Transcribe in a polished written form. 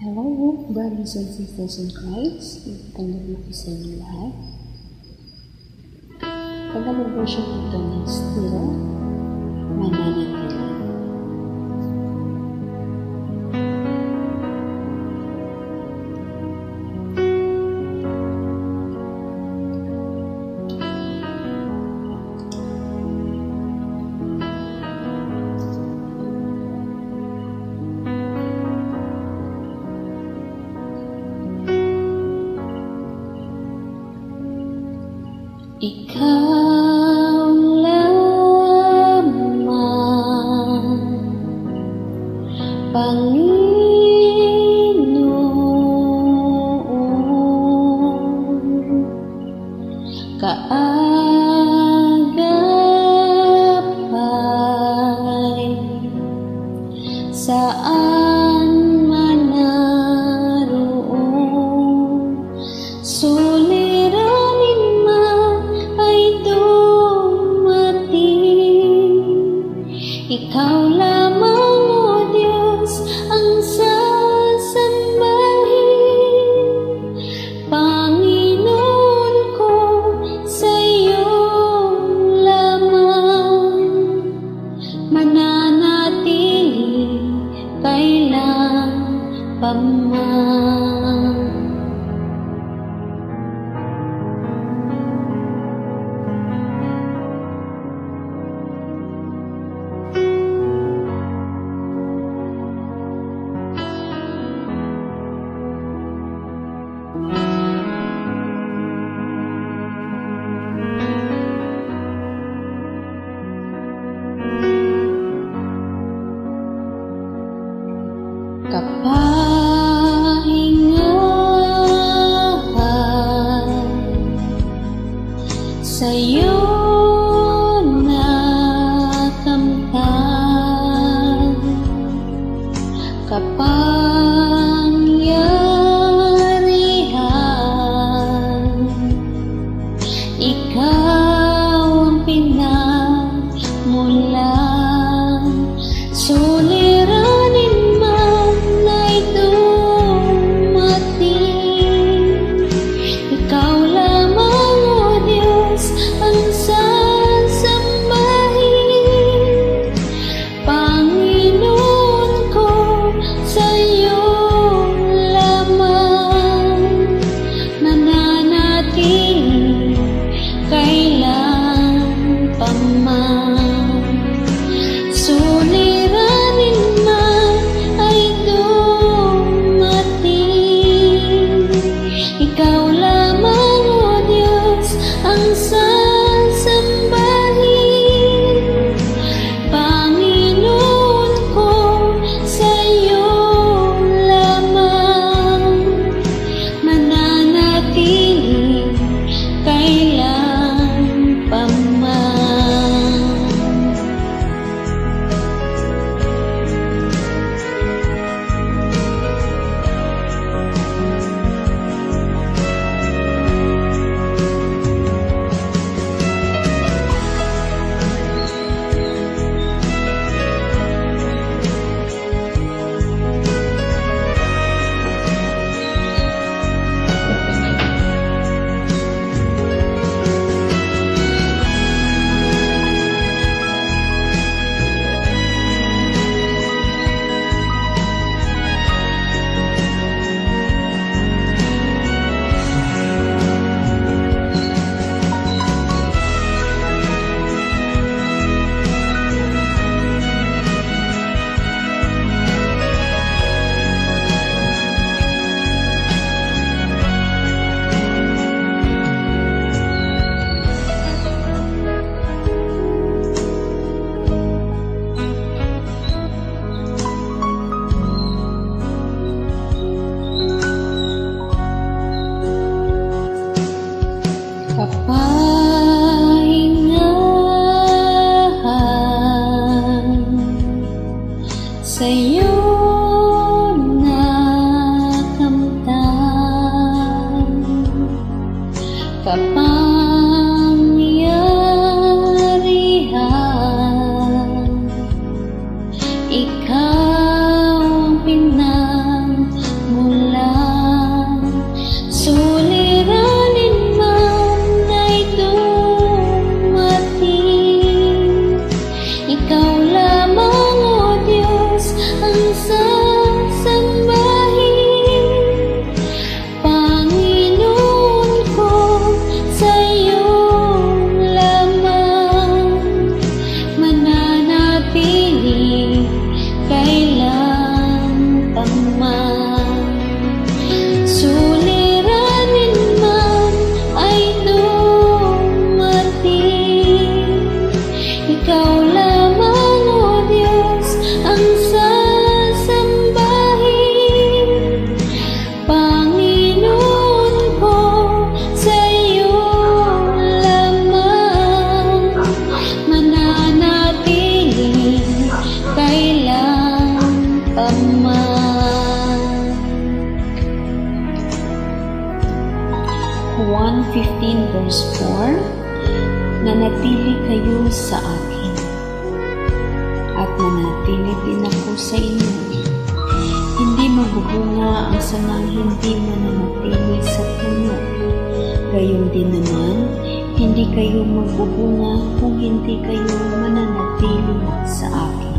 Hello, brothers and sisters in Christ. Magandang gabi sa inyo lahat. Tagalog version ito ng Still Mananatili. Ikaw lamang, Panginoon, kaagapay, saan man naroon, suliranin man ay dumating. Ikaw lamang, O Diyos, ang sasambahin. Panginoon ko, sa iyo lamang mananatili kailan pa man. Kapahingahan sa'yo nakamtan, kapangyarihan, ikaw ang pinagmulan. Suliranin man ay dumating. sasambahin. Panginoon ko, sa'yo lamang mananatili kailan paman. Suliranin man ay dumating, ikaw lamang, O Diyos, ang sasambahin. Panginoon ko, sa'yo lamang mananatili kailan paman. 1:15 verse 4, nanatili kayo sa akin, at manatili din ako sa inyo. Hindi magbubunga ang sangang hindi mananatili sa puno. Gayon din naman, hindi kayo magbubunga kung hindi kayo mananatili sa akin.